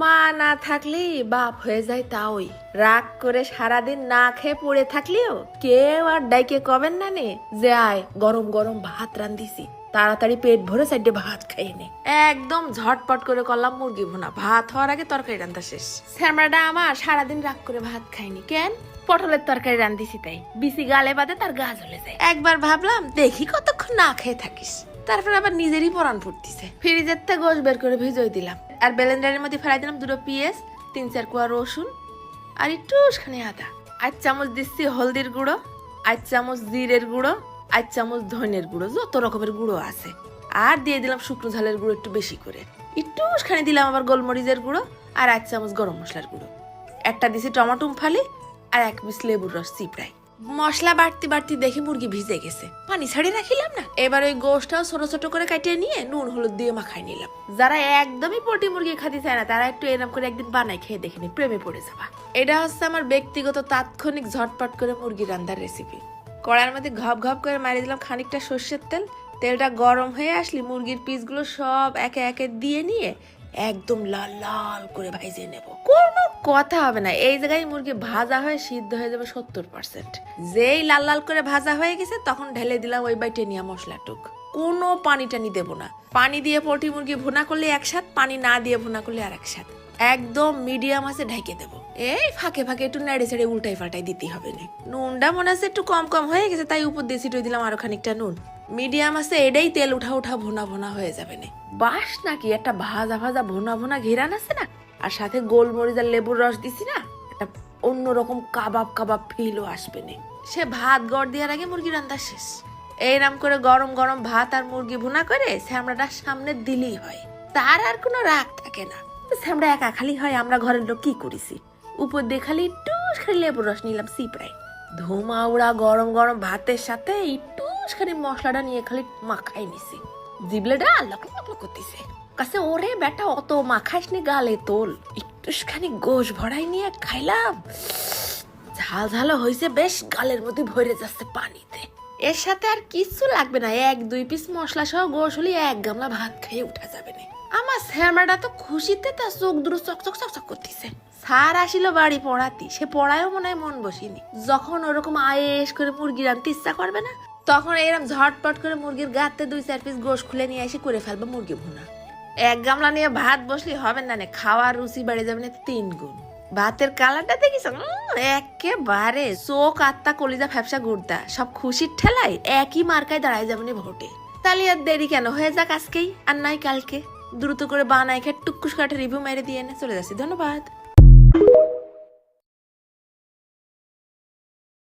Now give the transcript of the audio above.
মা না থাকলেই বাপ হয়ে যায় তাওই। রাগ করে সারাদিন না খেয়ে পড়ে থাকলেও কেউ আর ডাইকে কবেন না নে যে আয় গরম গরম ভাত রান্ধিছি, তাড়াতাড়ি পেট ভরে সাইডে ভাত খাইয়ে নে। একদম ঝটপট করে করলাম মুরগি ভুনা, ভাত হওয়ার আগে তরকারি রান্না শেষ। শ্যামরাটা আমার সারাদিন রাগ করে ভাত খাইনি কেন, পটলের তরকারি রান্ধিছি তাই বিসি গালে বাদে তার গা জ্বলে যায়। একবার ভাবলাম দেখি কতক্ষণ না খেয়ে থাকিস, তারপর আবার নিজেরই পরান ফুটতিছে। ফ্রিজের থেকে গোশ বের করে ভিজোই দিলাম, আর ব্লেন্ডারের মধ্যে ফেলাই দিলাম 2 পেঁয়াজ, 3-4 কোয়া রসুন আর একটুখানি আদা। 1 চামচ দিচ্ছি হলদির গুঁড়ো, 1 চামচ জিরের গুঁড়ো, 1 চামচ ধনের গুঁড়ো, যত রকমের গুঁড়ো আছে। আর দিয়ে দিলাম শুকনো ঝালের গুঁড়ো একটু বেশি করে, একটুখানি দিলাম আবার গোলমরিচের গুঁড়ো আর 1 চামচ গরম মশলার গুঁড়ো। একটা দিছি টমেটো ফালি আর 1 পিস লেবুর রস চিপড়াই। মশলা বাড়তি বাড়তি দেখি মুরগি ভিজে গেছে, পানি ছাড়িয়ে রাখিলাম না। এবার ওই গোশটাও ছোট ছোট করে কাটিয়ে নিয়ে নুন হলুদ দিয়ে মাখাই নিলাম। যারা একদমই পোল্ট্রি মুরগি খাতে চায় না তারা একটু এরকম করে একদিন বানাই খেয়ে দেখে নি, প্রেমে পড়ে যাবা। এটা হচ্ছে আমার ব্যক্তিগত তাৎক্ষণিক ঝটপট করে মুরগি রান্নার রেসিপি। কড়াইয়ের মধ্যে ঘপ ঘপ করে মারিয়ে দিলাম খানিকটা সর্ষের তেল। তেলটা গরম হয়ে আসলে মুরগির পিসগুলো সব একে একে দিয়ে নিয়ে একদম লাল লাল করে ভাইজে নেব। কোনো কথা হবে না, এই জায়গায় মুরগি ভাজা হয়ে সিদ্ধ হয়ে যাবে 70%। যেই লাল লাল করে ভাজা হয়ে গেছে তখন ঢেলে দিলাম ওই বাইটে নিয়ে মশলাটুক। কোনো পানি টানি দেবো না। পানি দিয়ে পোল্ট্রি মুরগি ভুনা করলে একসাথ, পানি না দিয়ে ভুনা করলে আর একসাথ। একদম মিডিয়াম আছে ঢেকে দেবো। এই ফাঁকে ফাঁকে একটু নেড়ে ছেড়ে উল্টাই পাল্টাই দিতে হবে না। নুনটা মনে আছে একটু কম কম হয়ে গেছে, তাই উপর দিয়ে ছিটিয়ে দিলাম আরো খানিকটা নুন। মিডিয়াম আছে, এটাই তেল উঠা উঠা ভুনা ভুনা হয়ে যাবে না। বাস নাকি একটা ভাজা ভাজা ভুনা ভুনা ঘেরান আছে না, আর সাথে গোলমরিচ আর লেবুর রস দিছি না, একটা অন্যরকম কাবাব কাবাব ফিলও আসবে না। সে ভাত গড় দেওয়ার আগে মুরগি রান্না শেষ। এইরকম করে গরম গরম ভাত আর মুরগি ভুনা করে শ্যামড়াটা সামনে দিলেই হয়, তার আর কোনো রাগ থাকে না। শ্যামড়া একা খালি হয়, আমরা ঘরের লোক কি করেছি, উপর দিয়ে খালি একটু খালি লেবুর রস নিলাম সিপড়াই। ধোমা উড়া গরম গরম ভাতের সাথে একটুখানি মশলাটা নিয়ে খালি মাখাই নিছি। জিবলেটা লক লক করতেছে, কাছে ওরে বেটা অত মাখাইস নি, গালে তোল। একটুখানি গোশ ভরাই নিয়ে খাইলাম, ঝাল ঝালও হয়েছে বেশ, গালের মধ্যে ভরে যাচ্ছে পানিতে। এর সাথে আর কিছু লাগবে না, 1-2 পিস মশলা সহ গোশ হলে 1 গামলা ভাত খেয়ে উঠা যাবে না। আমার শ্যামড়াটা তো খুশিতে তার চোখ দুটো চকচক চকচক করতেছে। স্যার আসিল বাড়ি পড়াতি, সে পড়ায়ও মনে হয় মন বসিনি। যখন ওরকম আয়েস করে মুরগি রানতে ইচ্ছা করবে না, তখন এরকম ঝটপট করে মুরগির গাতে 2-4 পিস গোশ খুলে নিয়ে এসে করে ফেলবো মুরগি ভুনা। 1 গামলা নিয়ে ভাত বসলে হবে না, খাওয়ার রুচি বেড়ে যাবে না 3 গুণ। ভাতের কালারটা দেখিস একেবারে চোখ আত্মা কলিজা ফ্যাপসা গুড়দা সব খুশির ঠেলায় একই মার্কায় দাঁড়ায় যাবে না ভোটে। তাহলে আর দেরি কেন, হয়ে যাক আজকেই আর নাই কালকে। দ্রুত করে বানাই খেয়ে টুকুস কাঠে রিভিউ মেরে দিয়ে এনে চলে যাচ্ছি। ধন্যবাদ।